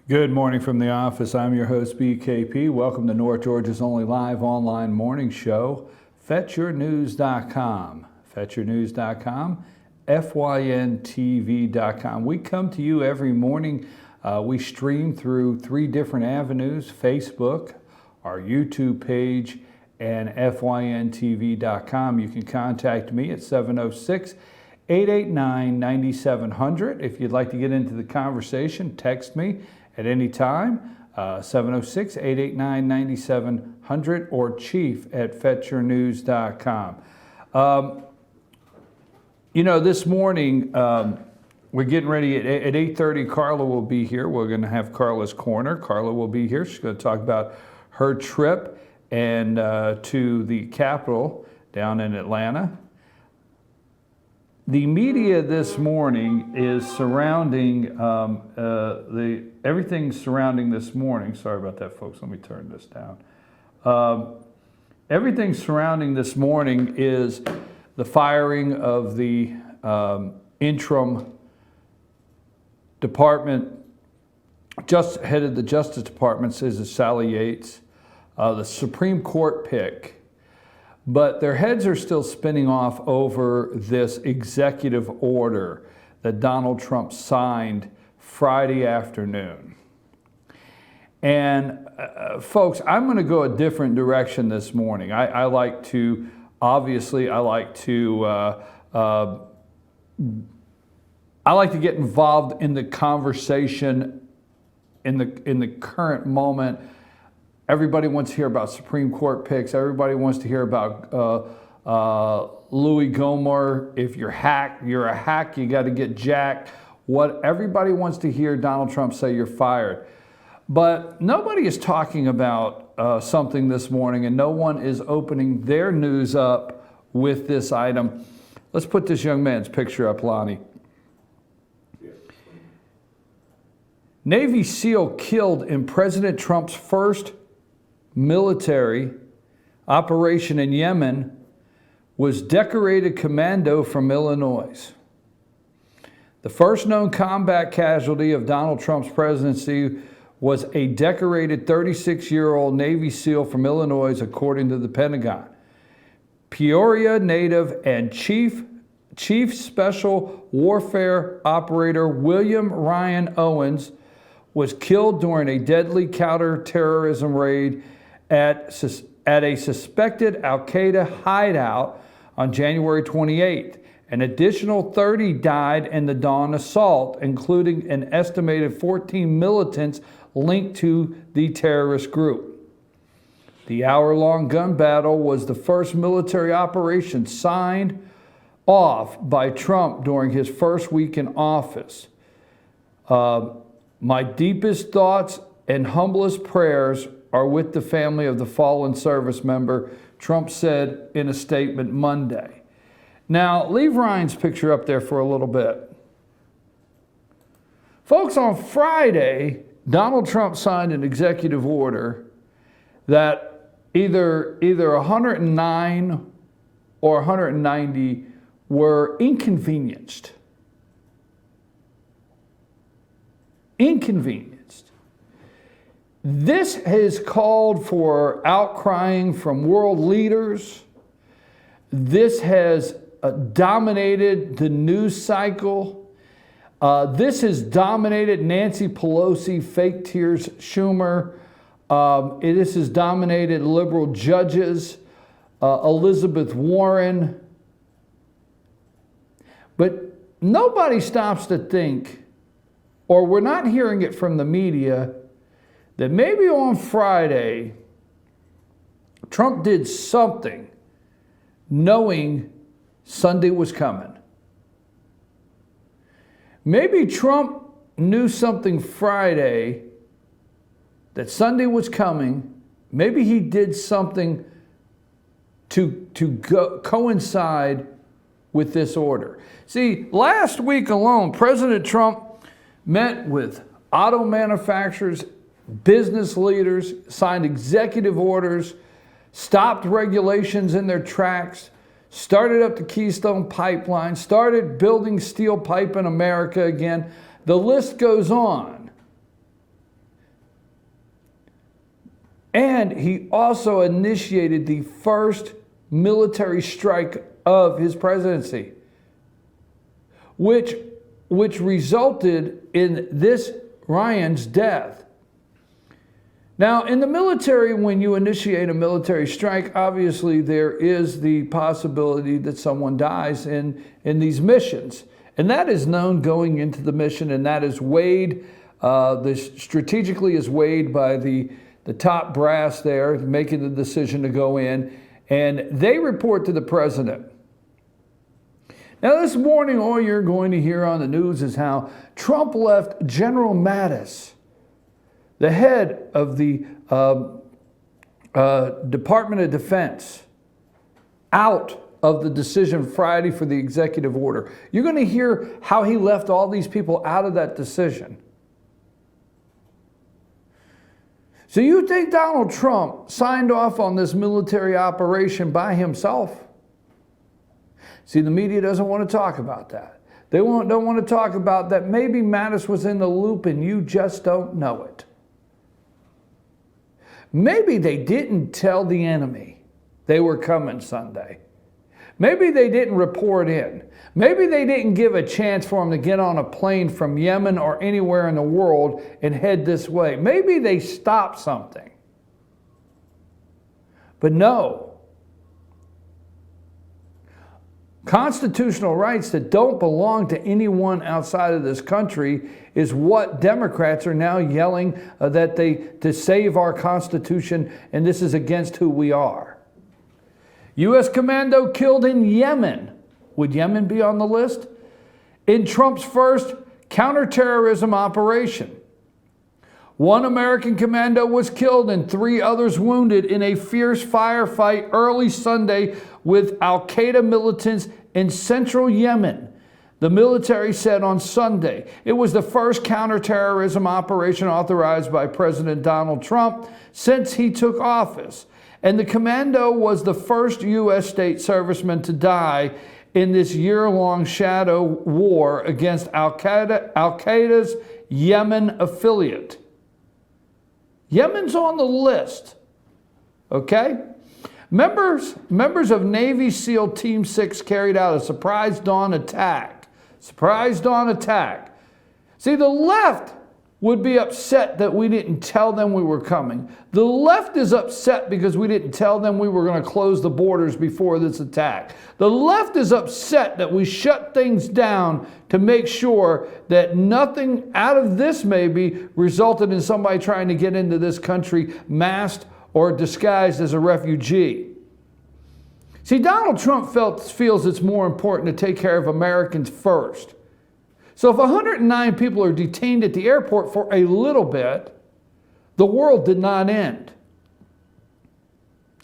Good morning from the office. I'm your host, BKP. Welcome to North Georgia's only live online morning show, FetchYourNews.com. FetchYourNews.com, FYNTV.com. We come to you every morning. We stream through 3 different avenues: Facebook, our YouTube page, and FYNTV.com. You can contact me at 706-889-9700. If you'd like to get into the conversation, text me at any time, 706-889-9700 or chief@fetchyournews.com. This morning, we're getting ready at 8:30. Carla will be here. We're going to have Carla's Corner. Carla will be here. She's going to talk about her trip and to the Capitol down in Atlanta. The media this morning is surrounding everything surrounding this morning. Sorry about that, folks. Let me turn this down. Everything surrounding this morning is the firing of the interim department, head of the Justice Department, says it's Sally Yates, the Supreme Court pick. But their heads are still spinning off over this executive order that Donald Trump signed Friday afternoon. And folks, I'm going to go a different direction this morning. I like to get involved in the conversation in the current moment. Everybody wants to hear about Supreme Court picks. Everybody wants to hear about Louis Gohmert. If you're hacked, you're a hack. You got to get jacked. Everybody wants to hear Donald Trump say you're fired. But nobody is talking about something this morning, and no one is opening their news up with this item. Let's put this young man's picture up, Lonnie. Navy SEAL killed in President Trump's first military operation in Yemen was decorated commando from Illinois. The first known combat casualty of Donald Trump's presidency was a decorated 36-year-old Navy SEAL from Illinois, according to the Pentagon. Peoria native and Chief Special Warfare Operator William Ryan Owens was killed during a deadly counterterrorism raid at a suspected Al-Qaeda hideout on January 28th. An additional 30 died in the dawn assault, including an estimated 14 militants linked to the terrorist group. The hour-long gun battle was the first military operation signed off by Trump during his first week in office. My deepest thoughts and humblest prayers are with the family of the fallen service member, Trump said in a statement Monday. Now, leave Ryan's picture up there for a little bit. Folks, on Friday, Donald Trump signed an executive order that either 109 or 190 were inconvenienced. This has called for outcrying from world leaders. This has dominated the news cycle. This has dominated Nancy Pelosi, fake tears Schumer. This has dominated liberal judges, Elizabeth Warren. But nobody stops to think, or we're not hearing it from the media, that maybe on Friday, Trump did something knowing Sunday was coming. Maybe Trump knew something Friday that Sunday was coming. Maybe he did something to coincide with this order. See, last week alone, President Trump met with auto manufacturers, business leaders, signed executive orders, stopped regulations in their tracks, started up the Keystone Pipeline, started building steel pipe in America again. The list goes on. And he also initiated the first military strike of his presidency, which resulted in this Ryan's death. Now, in the military, when you initiate a military strike, obviously there is the possibility that someone dies in these missions. And that is known going into the mission, and that is weighed, strategically is weighed by the top brass there, making the decision to go in, and they report to the president. Now, this morning, all you're going to hear on the news is how Trump left General Mattis, the head of the Department of Defense, out of the decision Friday for the executive order. You're going to hear how he left all these people out of that decision. So you think Donald Trump signed off on this military operation by himself? See, the media doesn't want to talk about that. They don't want to talk about that maybe Mattis was in the loop and you just don't know it. Maybe they didn't tell the enemy they were coming Sunday. Maybe they didn't report in. Maybe they didn't give a chance for him to get on a plane from Yemen or anywhere in the world and head this way. Maybe they stopped something. But no. Constitutional rights that don't belong to anyone outside of this country is what Democrats are now yelling to save our Constitution, and this is against who we are. U.S. commando killed in Yemen. Would Yemen be on the list? In Trump's first counterterrorism operation. One American commando was killed and 3 others wounded in a fierce firefight early Sunday with Al-Qaeda militants in central Yemen, the military said on Sunday. It was the first counterterrorism operation authorized by President Donald Trump since he took office. And the commando was the first U.S. state serviceman to die in this year-long shadow war against Al-Qaeda's Yemen affiliate. Yemen's on the list, okay? Members of Navy SEAL Team 6 carried out a surprise dawn attack. Surprise dawn attack. See, the left would be upset that we didn't tell them we were coming. The left is upset because we didn't tell them we were going to close the borders before this attack. The left is upset that we shut things down to make sure that nothing out of this maybe resulted in somebody trying to get into this country masked or disguised as a refugee. See, Donald Trump feels it's more important to take care of Americans first. So if 109 people are detained at the airport for a little bit, the world did not end.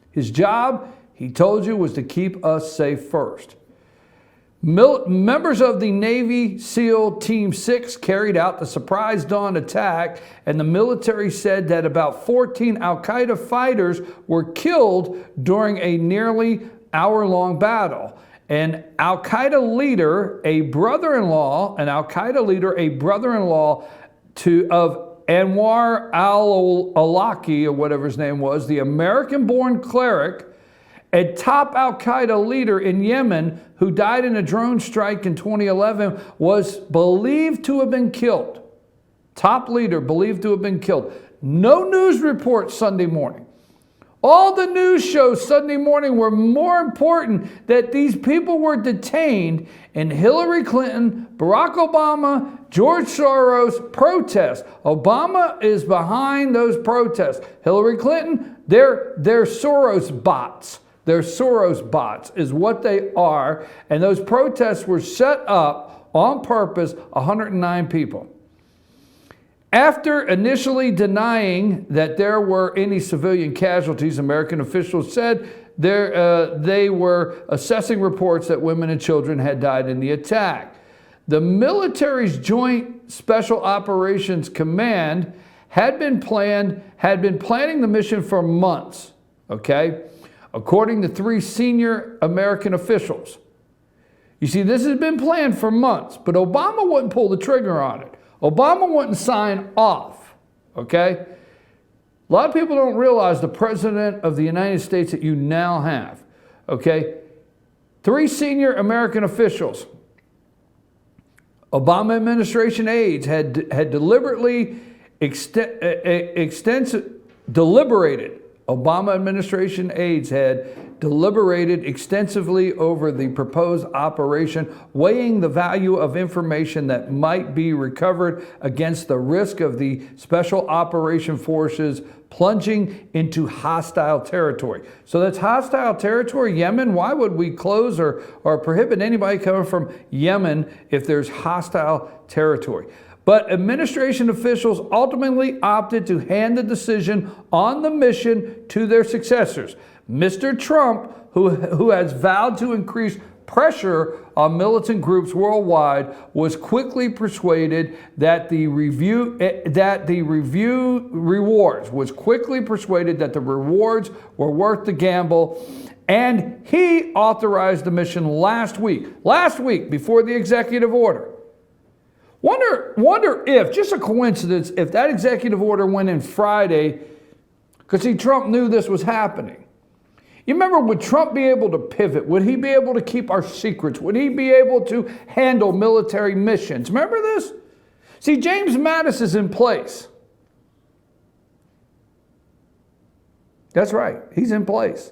His job, he told you, was to keep us safe first. Members of the Navy SEAL Team 6 carried out the surprise dawn attack, and the military said that about 14 Al-Qaeda fighters were killed during a nearly hour-long battle. An Al-Qaeda leader, a brother-in-law of Anwar al-Awlaki, or whatever his name was, the American-born cleric, a top Al-Qaeda leader in Yemen who died in a drone strike in 2011, was believed to have been killed. Top leader believed to have been killed. No news reports Sunday morning. All the news shows Sunday morning were more important that these people were detained in Hillary Clinton, Barack Obama, George Soros protests. Obama is behind those protests. Hillary Clinton, they're Soros bots. They're Soros bots is what they are. And those protests were set up on purpose, 109 people. After initially denying that there were any civilian casualties, American officials said they were assessing reports that women and children had died in the attack. The military's Joint Special Operations Command had been planning the mission for months, okay? According to 3 senior American officials. You see, this has been planned for months, but Obama wouldn't pull the trigger on it. Obama wouldn't sign off, okay? A lot of people don't realize the president of the United States that you now have, okay? 3 senior American officials, Obama administration aides, had deliberately deliberated. Obama administration aides had deliberated extensively over the proposed operation, weighing the value of information that might be recovered against the risk of the special operation forces plunging into hostile territory. So that's hostile territory, Yemen. Why would we close or prohibit anybody coming from Yemen if there's hostile territory? But administration officials ultimately opted to hand the decision on the mission to their successors. Mr. Trump, who has vowed to increase pressure on militant groups worldwide, was quickly persuaded that the rewards were worth the gamble, and he authorized the mission last week before the executive order. Wonder if, just a coincidence, if that executive order went in Friday, because see, Trump knew this was happening. You remember, would Trump be able to pivot? Would he be able to keep our secrets? Would he be able to handle military missions? Remember this? See, James Mattis is in place. That's right, he's in place.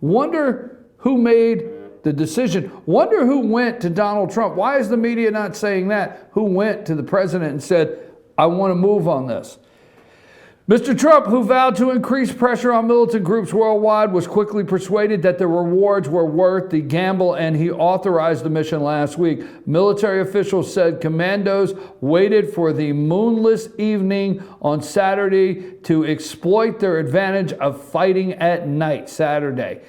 Wonder who made the decision. Wonder who went to Donald Trump. Why is the media not saying that? Who went to the president and said, I want to move on this? Mr. Trump, who vowed to increase pressure on militant groups worldwide, was quickly persuaded that the rewards were worth the gamble, and he authorized the mission last week. Military officials said commandos waited for the moonless evening on Saturday to exploit their advantage of fighting at night Saturday.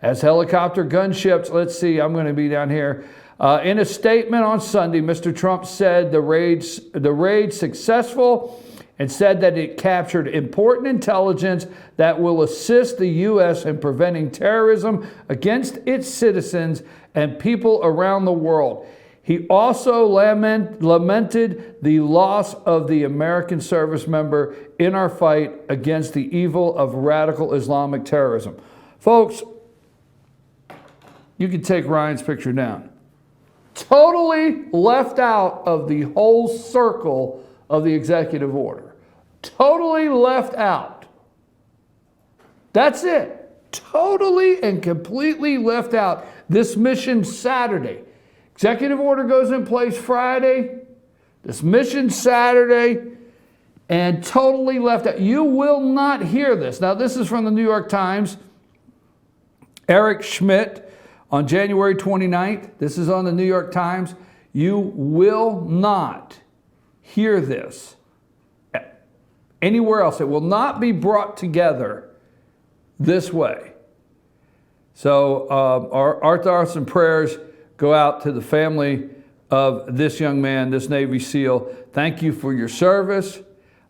As helicopter gunships, let's see, I'm going to be down here. In a statement on Sunday, Mr. Trump said the raid successful, and said that it captured important intelligence that will assist the U.S. in preventing terrorism against its citizens and people around the world. He also lamented the loss of the American service member in our fight against the evil of radical Islamic terrorism. Folks, you can take Ryan's picture down. Totally left out of the whole circle of the executive order. Totally left out. That's it. Totally and completely left out. This mission Saturday. Executive order goes in place Friday. This mission Saturday, and totally left out. You will not hear this. Now, this is from the New York Times. Eric Schmidt on January 29th. This is on the New York Times. You will not hear this anywhere else. It will not be brought together this way. So our thoughts and prayers go out to the family of this young man, this Navy SEAL. Thank you for your service.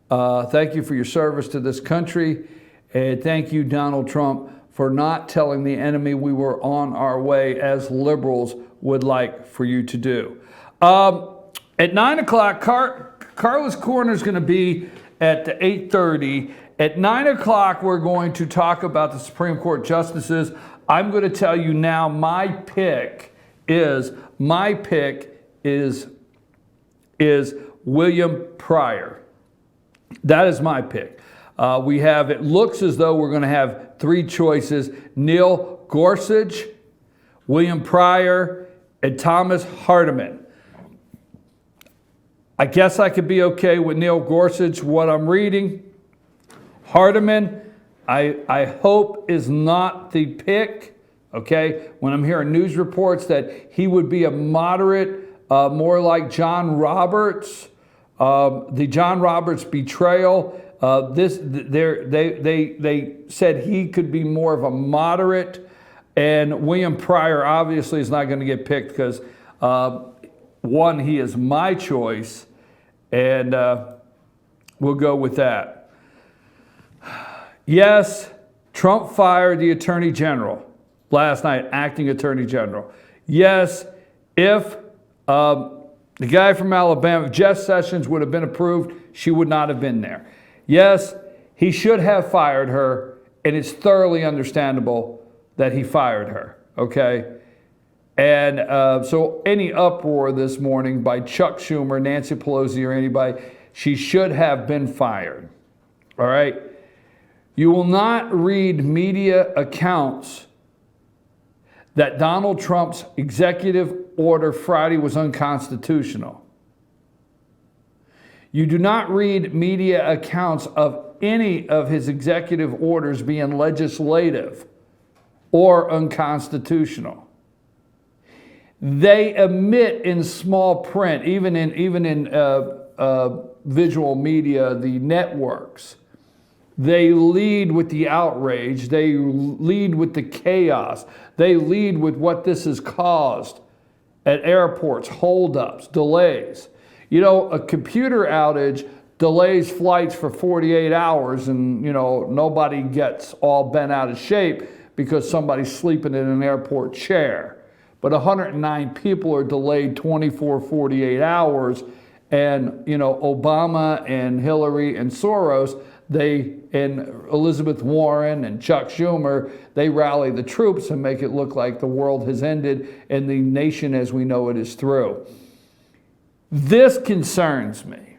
Thank you for your service to this country. And thank you, Donald Trump, for not telling the enemy we were on our way as liberals would like for you to do. At 9 o'clock, Carla's Corner is going to be at 8:30. At 9 o'clock, we're going to talk about the Supreme Court justices. I'm going to tell you now, my pick is William Pryor. That is my pick. It looks as though we're going to have three choices: Neil Gorsuch, William Pryor, and Thomas Hardiman. I guess I could be okay with Neil Gorsuch, what I'm reading. Hardiman, I hope is not the pick, okay? When I'm hearing news reports that he would be a moderate, more like John Roberts, the John Roberts betrayal. They said he could be more of a moderate, and William Pryor obviously is not going to get picked because one, he is my choice, and we'll go with that. Yes, Trump fired the Attorney General last night, acting Attorney General. Yes, if The guy from Alabama, if Jeff Sessions would have been approved, she would not have been there. Yes, he should have fired her, and it's thoroughly understandable that he fired her, okay? And so any uproar this morning by Chuck Schumer, Nancy Pelosi, or anybody, she should have been fired, all right? You will not read media accounts that Donald Trump's executive order Friday was unconstitutional. You do not read media accounts of any of his executive orders being legislative or unconstitutional. They omit in small print, even in visual media, the networks. They lead with the outrage. They lead with the chaos. They lead with what this has caused at airports, holdups, delays. You know, a computer outage delays flights for 48 hours and, you know, nobody gets all bent out of shape because somebody's sleeping in an airport chair. But 109 people are delayed 24, 48 hours. And, you know, Obama and Hillary and Soros, and Elizabeth Warren and Chuck Schumer, they rally the troops and make it look like the world has ended and the nation as we know it is through. This concerns me.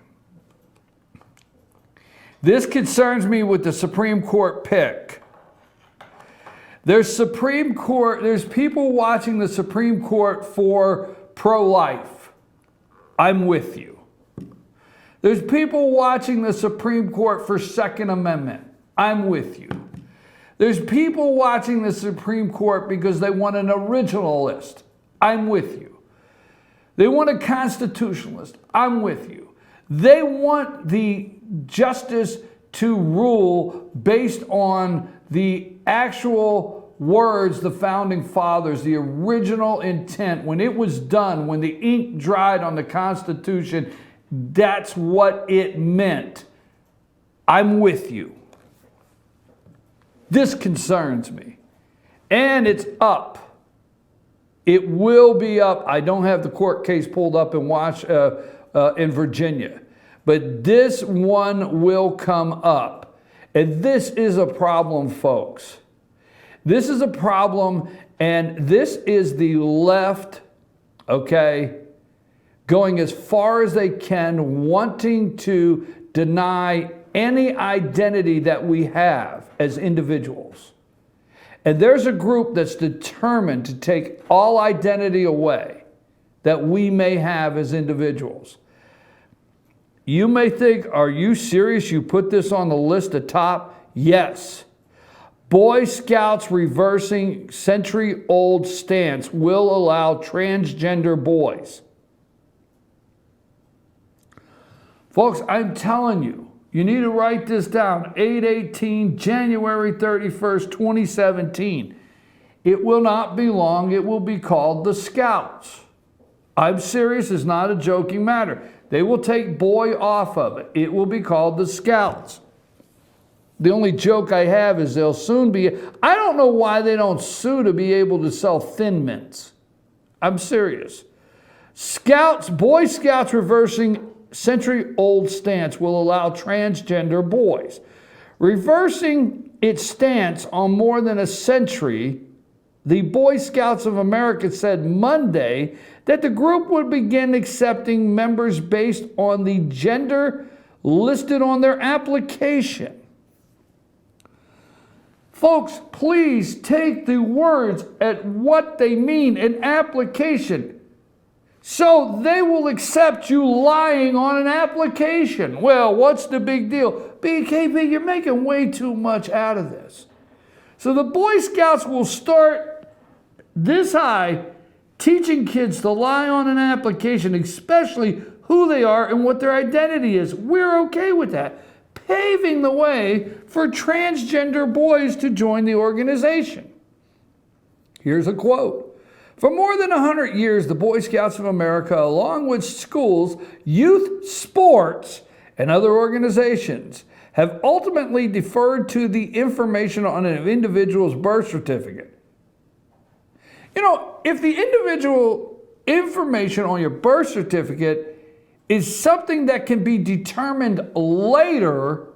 This concerns me with the Supreme Court pick. There's people watching the Supreme Court for pro-life. I'm with you. There's people watching the Supreme Court for Second Amendment. I'm with you. There's people watching the Supreme Court because they want an originalist. I'm with you. They want a constitutionalist. I'm with you. They want the justice to rule based on the actual words, the founding fathers, the original intent. When it was done, when the ink dried on the Constitution, that's what it meant. I'm with you. This concerns me. And it's up. It will be up. I don't have the court case pulled up and watch in Virginia. But this one will come up. And this is a problem, folks. This is a problem, and this is the left, okay, going as far as they can, wanting to deny any identity that we have as individuals. And there's a group that's determined to take all identity away that we may have as individuals. You may think, are you serious? You put this on the list at top? Yes. Boy Scouts reversing century-old stance will allow transgender boys. Folks, I'm telling you, you need to write this down. 8/18, January 31st, 2017. It will not be long. It will be called the Scouts. I'm serious. It's not a joking matter. They will take boy off of it. It will be called the Scouts. The only joke I have is they'll soon be... I don't know why they don't sue to be able to sell Thin Mints. I'm serious. Scouts, Boy Scouts reversing century-old stance will allow transgender boys. Reversing its stance on more than a century, the Boy Scouts of America said Monday that the group would begin accepting members based on the gender listed on their application. Folks, please take the words at what they mean, an application. So they will accept you lying on an application. Well, what's the big deal? BKB, you're making way too much out of this. So the Boy Scouts will start this high teaching kids to lie on an application, especially who they are and what their identity is. We're okay with that. Paving the way for transgender boys to join the organization. Here's a quote. For more than 100 years, the Boy Scouts of America, along with schools, youth sports, and other organizations, have ultimately deferred to the information on an individual's birth certificate. You know, if the individual information on your birth certificate is something that can be determined later,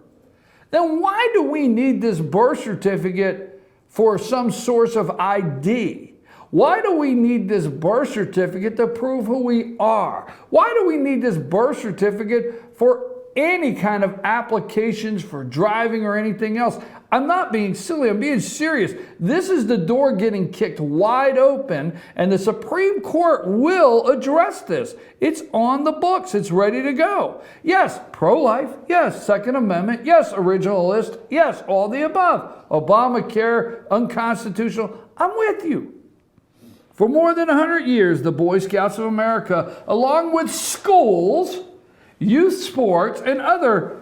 then why do we need this birth certificate for some source of ID? Why do we need this birth certificate to prove who we are? Why do we need this birth certificate for any kind of applications for driving or anything else? I'm not being silly, I'm being serious. This is the door getting kicked wide open, and the Supreme Court will address this. It's on the books, it's ready to go. Yes, pro-life, yes, Second Amendment, yes, originalist, yes, all the above. Obamacare, unconstitutional, I'm with you. For more than 100 years, the Boy Scouts of America, along with schools, youth sports, and other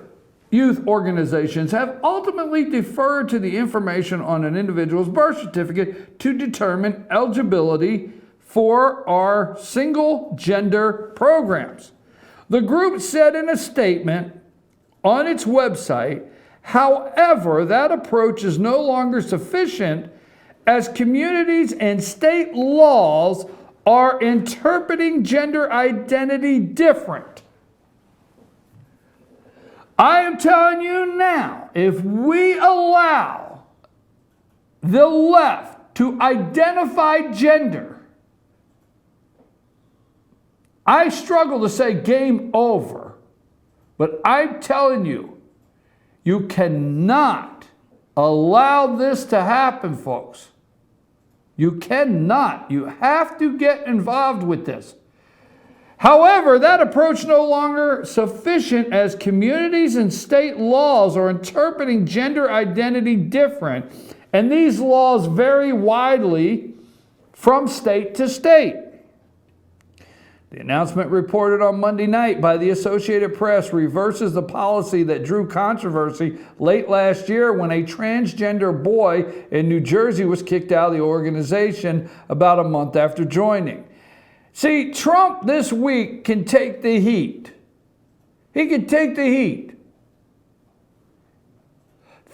youth organizations, have ultimately deferred to the information on an individual's birth certificate to determine eligibility for our single gender programs. The group said in a statement on its website, however, that approach is no longer sufficient as communities and state laws are interpreting gender identity different. I am telling you now, if we allow the left to identify gender, I struggle to say game over, but I'm telling you, you cannot allow this to happen, folks. You cannot. You have to get involved with this. However, that approach no longer sufficient as communities and state laws are interpreting gender identity different, and these laws vary widely from state to state. The announcement reported on Monday night by the Associated Press reverses the policy that drew controversy late last year when a transgender boy in New Jersey was kicked out of the organization about a month after joining. See, Trump this week can take the heat. He can take the heat.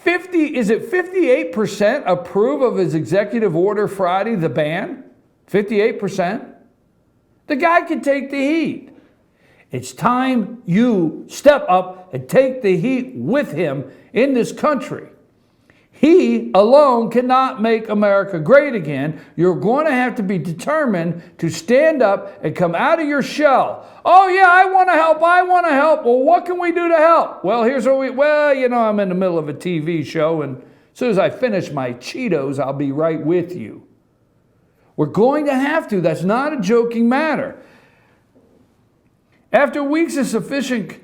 58% approve of his executive order Friday, the ban? 58%? The guy can take the heat. It's time you step up and take the heat with him in this country. He alone cannot make America great again. You're going to have to be determined to stand up and come out of your shell. Oh yeah, I want to help. Well, what can we do to help? Well, here's what I'm in the middle of a TV show, and as soon as I finish my Cheetos, I'll be right with you. We're going to have to. That's not a joking matter. After weeks of sufficient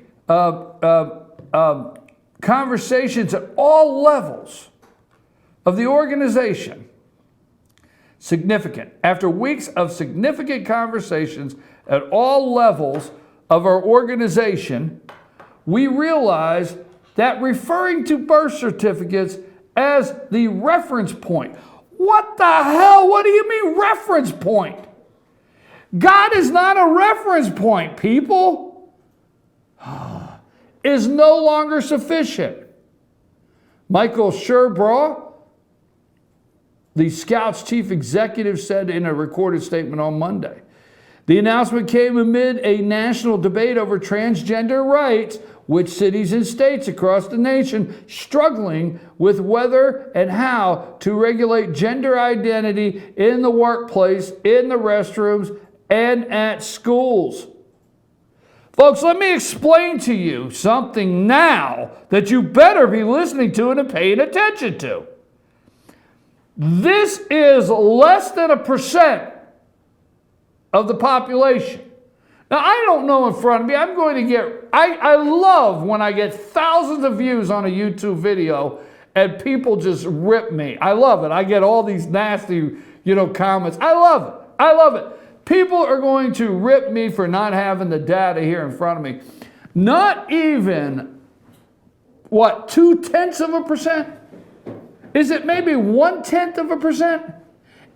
conversations at all levels of the organization, after weeks of significant conversations at all levels of our organization, we realized that referring to birth certificates as the reference point. What the hell? What do you mean reference point? God is not a reference point, people. Is no longer sufficient. Michael Sherbraw, the Scouts chief executive, said in a recorded statement on Monday. The announcement came amid a national debate over transgender rights, with cities and states across the nation struggling with whether and how to regulate gender identity in the workplace, in the restrooms, and at schools. Folks, let me explain to you something now that you better be listening to and paying attention to. This is less than 1% of the population. Now, I don't know in front of me. I'm going to get, I love when I get thousands of views on a YouTube video and people just rip me. I love it. I get all these nasty, comments. I love it. I love it. People are going to rip me for not having the data here in front of me. Not even, 0.2%? Is it maybe 0.1%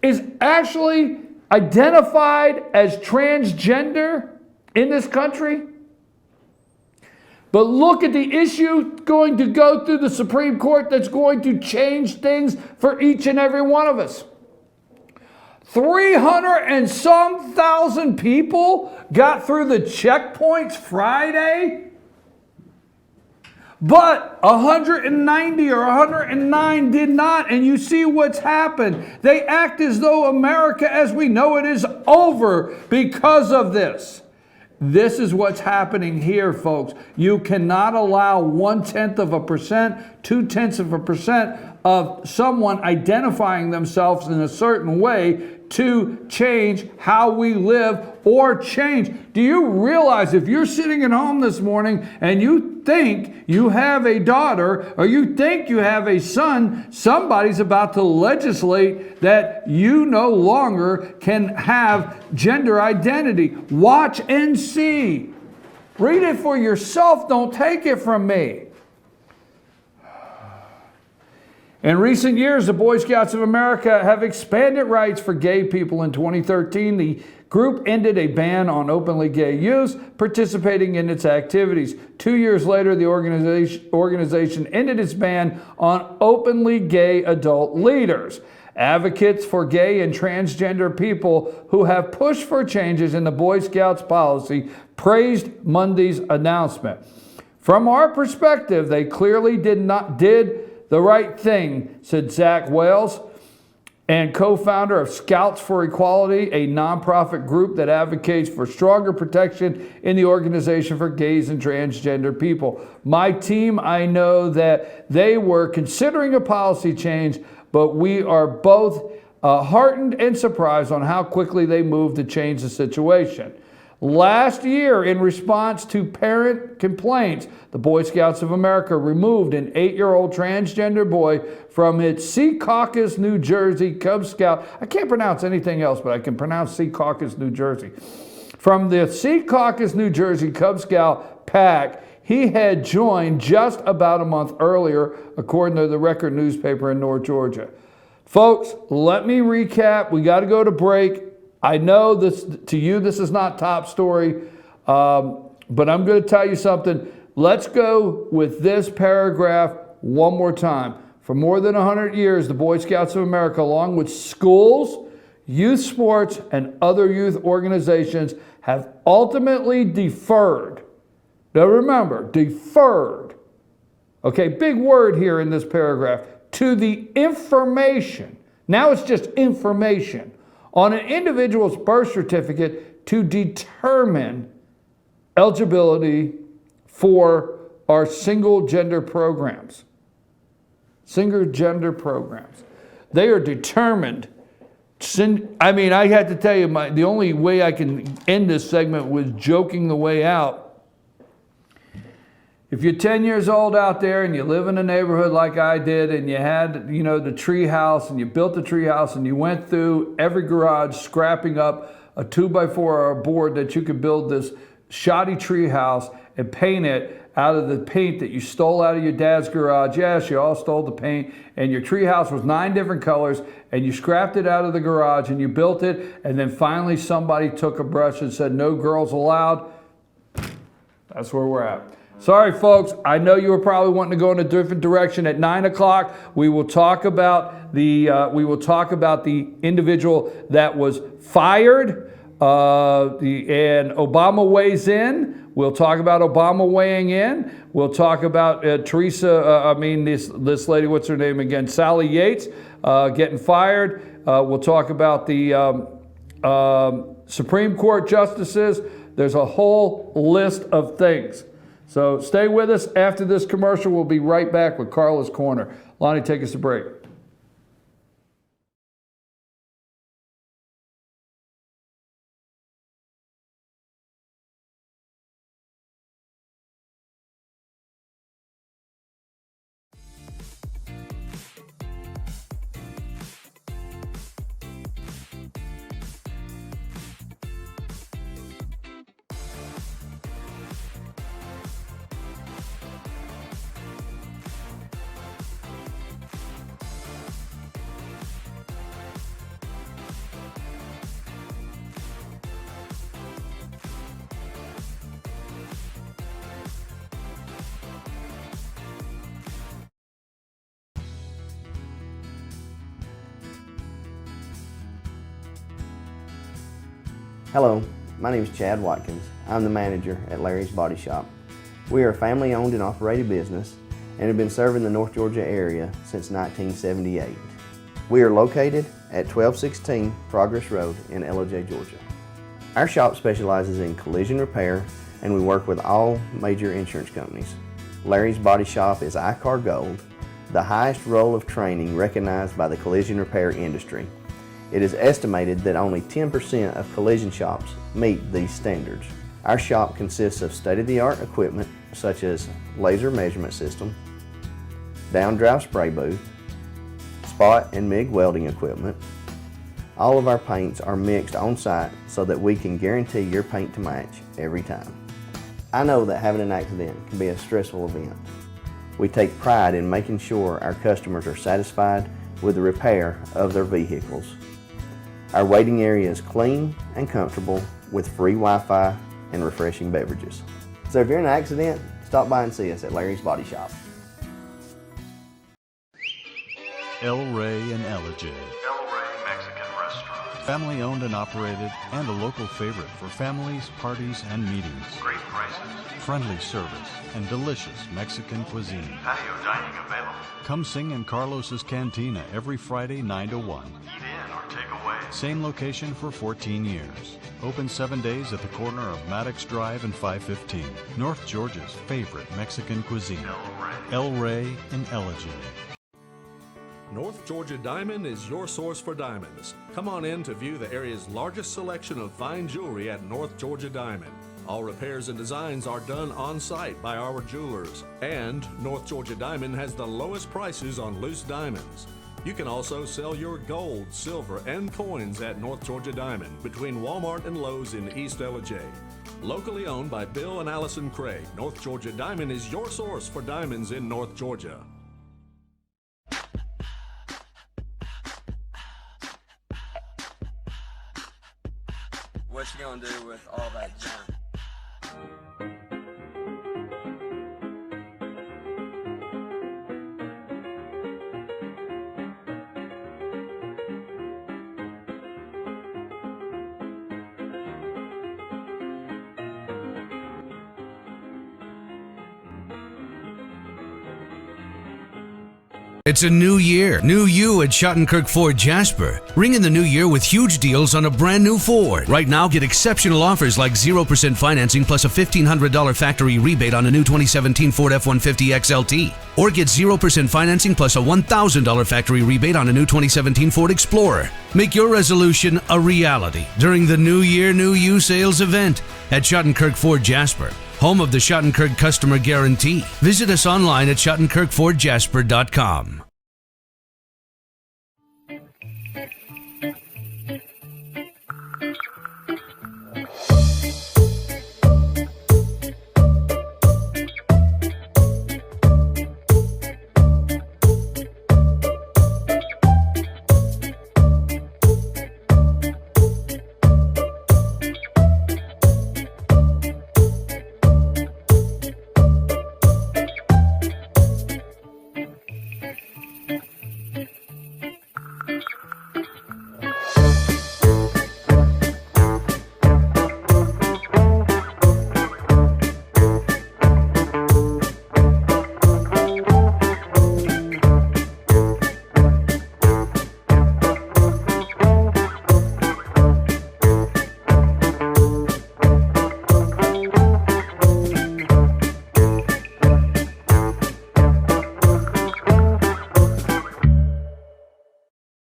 is actually identified as transgender in this country? But look at the issue going to go through the Supreme Court that's going to change things for each and every one of us. 300 and some thousand people got through the checkpoints Friday, but 190 or 109 did not. And you see what's happened. They act as though America as we know it is over because of this. This is what's happening here, folks. You cannot allow 0.1%, 0.2% of someone identifying themselves in a certain way to change how we live or change. Do you realize if you're sitting at home this morning and you think you have a daughter or you think you have a son, somebody's about to legislate that you no longer can have gender identity. Watch and see. Read it for yourself. Don't take it from me. In recent years, the Boy Scouts of America have expanded rights for gay people. In 2013, the group ended a ban on openly gay youths participating in its activities. 2 years later, the organization ended its ban on openly gay adult leaders. Advocates for gay and transgender people who have pushed for changes in the Boy Scouts policy praised Monday's announcement. From our perspective, they clearly did the right thing, said Zach Wales, and co-founder of Scouts for Equality, a nonprofit group that advocates for stronger protection in the organization for gays and transgender people. My team, I know that they were considering a policy change, but we are both heartened and surprised on how quickly they moved to change the situation. Last year, in response to parent complaints, the Boy Scouts of America removed an 8-year-old transgender boy from its Secaucus, New Jersey Cub Scout. I can't pronounce anything else, but I can pronounce Secaucus, New Jersey. From the Secaucus, New Jersey Cub Scout pack he had joined just about a month earlier, according to the Record newspaper in North Georgia. Folks, let me recap. We got to go to break. I know this to you, this is not top story, but I'm going to tell you something. Let's go with this paragraph one more time. For more than 100 years, the Boy Scouts of America, along with schools, youth sports, and other youth organizations, have ultimately deferred. Now remember, deferred. Okay, big word here in this paragraph. To the information. Now it's just information on an individual's birth certificate to determine eligibility for our single gender programs. Single gender programs. They are determined. I mean, I had to tell you, the only way I can end this segment was joking the way out. If you're 10 years old out there and you live in a neighborhood like I did and you had, the tree house and you built the tree house and you went through every garage scrapping up a 2x4 or a board that you could build this shoddy tree house and paint it out of the paint that you stole out of your dad's garage. Yes, you all stole the paint, and your tree house was 9 different colors, and you scrapped it out of the garage and you built it, and then finally somebody took a brush and said, no girls allowed. That's where we're at. Sorry, folks. I know you were probably wanting to go in a different direction. At 9 o'clock, we will talk about the individual that was fired. And Obama weighs in. We'll talk about Obama weighing in. We'll talk about this lady, what's her name again? Sally Yates getting fired. We'll talk about the Supreme Court justices. There's a whole list of things. So stay with us. After this commercial, we'll be right back with Carla's Corner. Lonnie, take us a break. Hello, my name is Chad Watkins. I'm the manager at Larry's Body Shop. We are a family-owned and operated business and have been serving the North Georgia area since 1978. We are located at 1216 Progress Road in LOJ, Georgia. Our shop specializes in collision repair and we work with all major insurance companies. Larry's Body Shop is ICAR Gold, the highest role of training recognized by the collision repair industry. It is estimated that only 10% of collision shops meet these standards. Our shop consists of state-of-the-art equipment such as laser measurement system, down-drive spray booth, spot and MIG welding equipment. All of our paints are mixed on site so that we can guarantee your paint to match every time. I know that having an accident can be a stressful event. We take pride in making sure our customers are satisfied with the repair of their vehicles. Our waiting area is clean and comfortable with free Wi-Fi and refreshing beverages. So if you're in an accident, stop by and see us at Larry's Body Shop. El Rey and Ellijay. El Rey Mexican Restaurant. Family owned and operated and a local favorite for families, parties, and meetings. Great prices. Friendly service and delicious Mexican cuisine. Patio dining available. Come sing in Carlos's Cantina every Friday 9 to 1. Eat in or take away. Same location for 14 years. Open 7 days at the corner of Maddox Drive and 515. North Georgia's favorite Mexican cuisine. El Rey and Ellijay. North Georgia Diamond is your source for diamonds. Come on in to view the area's largest selection of fine jewelry at North Georgia Diamond. All repairs and designs are done on site by our jewelers. And North Georgia Diamond has the lowest prices on loose diamonds. You can also sell your gold, silver, and coins at North Georgia Diamond between Walmart and Lowe's in East Ellijay. Locally owned by Bill and Allison Craig, North Georgia Diamond is your source for diamonds in North Georgia. What you gonna do with all that junk? It's a new year, new you at Schottenkirk Ford Jasper. Ring in the new year with huge deals on a brand new Ford. Right now, get exceptional offers like 0% financing plus a $1,500 factory rebate on a new 2017 Ford F-150 XLT. Or get 0% financing plus a $1,000 factory rebate on a new 2017 Ford Explorer. Make your resolution a reality during the New Year, New You sales event at Schottenkirk Ford Jasper, home of the Schottenkirk Customer Guarantee. Visit us online at SchottenkirkFordJasper.com.